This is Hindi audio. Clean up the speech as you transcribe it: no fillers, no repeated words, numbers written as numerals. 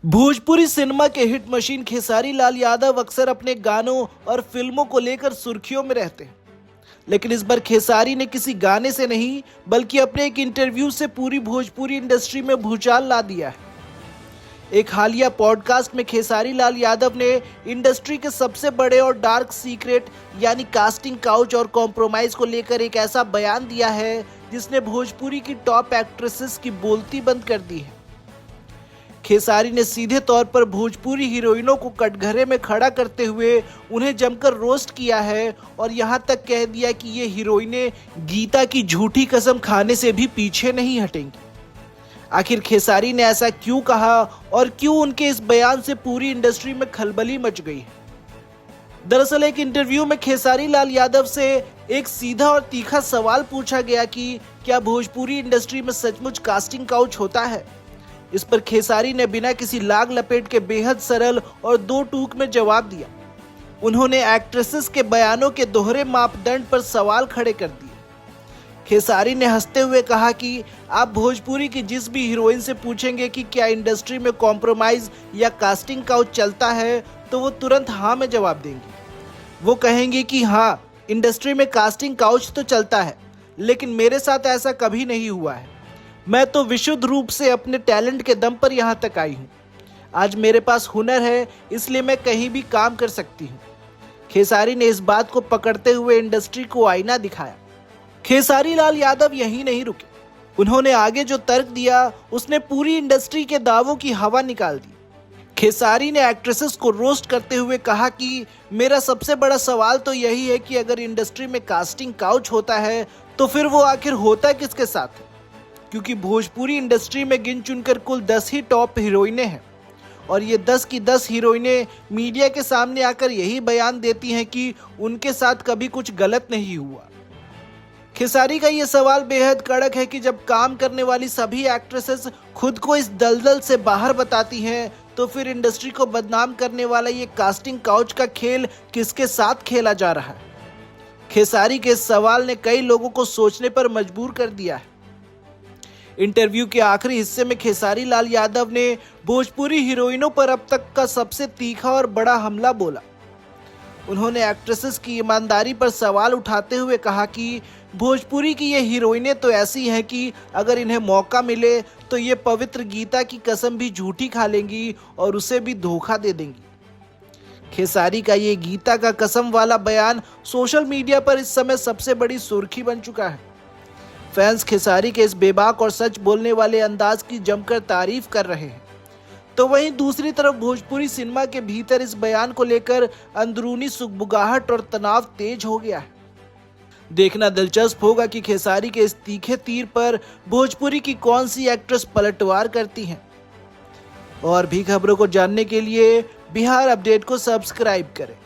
भोजपुरी सिनेमा के हिट मशीन खेसारी लाल यादव अक्सर अपने गानों और फिल्मों को लेकर सुर्खियों में रहते हैं। लेकिन इस बार खेसारी ने किसी गाने से नहीं बल्कि अपने एक इंटरव्यू से पूरी भोजपुरी इंडस्ट्री में भूचाल ला दिया है। एक हालिया पॉडकास्ट में खेसारी लाल यादव ने इंडस्ट्री के सबसे बड़े और डार्क सीक्रेट यानी कास्टिंग काउच और कॉम्प्रोमाइज को लेकर एक ऐसा बयान दिया है जिसने भोजपुरी की टॉप एक्ट्रेसेस की बोलती बंद कर दी है। खेसारी ने सीधे तौर पर भोजपुरी हीरोइनों को कटघरे में खड़ा करते हुए उन्हें जमकर रोस्ट किया है और यहां तक कह दिया कि ये हीरोइनें गीता की झूठी कसम खाने से भी पीछे नहीं हटेंगी। आखिर खेसारी ने ऐसा क्यों कहा और क्यों उनके इस बयान से पूरी इंडस्ट्री में खलबली मच गई है? दरअसल एक इंटरव्यू में खेसारी लाल यादव से एक सीधा और तीखा सवाल पूछा गया कि क्या भोजपुरी इंडस्ट्री में सचमुच कास्टिंग काउच होता है। इस पर खेसारी ने बिना किसी लाग लपेट के बेहद सरल और दो टूक में जवाब दिया। उन्होंने एक्ट्रेसेस के बयानों के दोहरे मापदंड पर सवाल खड़े कर दिए। खेसारी ने हंसते हुए कहा कि आप भोजपुरी की जिस भी हीरोइन से पूछेंगे कि क्या इंडस्ट्री में कॉम्प्रोमाइज या कास्टिंग काउच चलता है तो वो तुरंत हाँ में जवाब देंगी। वो कहेंगे कि हाँ, इंडस्ट्री में कास्टिंग काउच तो चलता है, लेकिन मेरे साथ ऐसा कभी नहीं हुआ है। मैं तो विशुद्ध रूप से अपने टैलेंट के दम पर यहाँ तक आई हूँ। आज मेरे पास हुनर है, इसलिए मैं कहीं भी काम कर सकती हूँ। खेसारी ने इस बात को पकड़ते हुए इंडस्ट्री को आईना दिखाया। खेसारी लाल यादव यहीं नहीं रुके। उन्होंने आगे जो तर्क दिया उसने पूरी इंडस्ट्री के दावों की हवा निकाल दी। खेसारी ने एक्ट्रेसेस को रोस्ट करते हुए कहा कि मेरा सबसे बड़ा सवाल तो यही है कि अगर इंडस्ट्री में कास्टिंग काउच होता है तो फिर वो आखिर होता किसके साथ है, क्योंकि भोजपुरी इंडस्ट्री में गिन चुनकर कुल 10 ही टॉप हीरोइनें हैं और ये 10 की 10 हीरोइनें मीडिया के सामने आकर यही बयान देती हैं कि उनके साथ कभी कुछ गलत नहीं हुआ। खेसारी का ये सवाल बेहद कड़क है कि जब काम करने वाली सभी एक्ट्रेसेस खुद को इस दलदल से बाहर बताती हैं तो फिर इंडस्ट्री को बदनाम करने वाला ये कास्टिंग काउच का खेल किसके साथ खेला जा रहा है। खेसारी के इस सवाल ने कई लोगों को सोचने पर मजबूर कर दिया है। इंटरव्यू के आखिरी हिस्से में खेसारी लाल यादव ने भोजपुरी हीरोइनों पर अब तक का सबसे तीखा और बड़ा हमला बोला। उन्होंने एक्ट्रेसेस की ईमानदारी पर सवाल उठाते हुए कहा कि भोजपुरी की ये हीरोइनें तो ऐसी हैं कि अगर इन्हें मौका मिले तो ये पवित्र गीता की कसम भी झूठी खा लेंगी और उसे भी धोखा दे देंगी। खेसारी का ये गीता का कसम वाला बयान सोशल मीडिया पर इस समय सबसे बड़ी सुर्खी बन चुका है। फैंस खेसारी के इस बेबाक और सच बोलने वाले अंदाज की जमकर तारीफ कर रहे हैं, तो वहीं दूसरी तरफ भोजपुरी सिनेमा के भीतर इस बयान को लेकर अंदरूनी सुगबुगाहट और तनाव तेज हो गया है। देखना दिलचस्प होगा कि खेसारी के इस तीखे तीर पर भोजपुरी की कौन सी एक्ट्रेस पलटवार करती हैं। और भी खबरों को जानने के लिए बिहार अपडेट को सब्सक्राइब करें।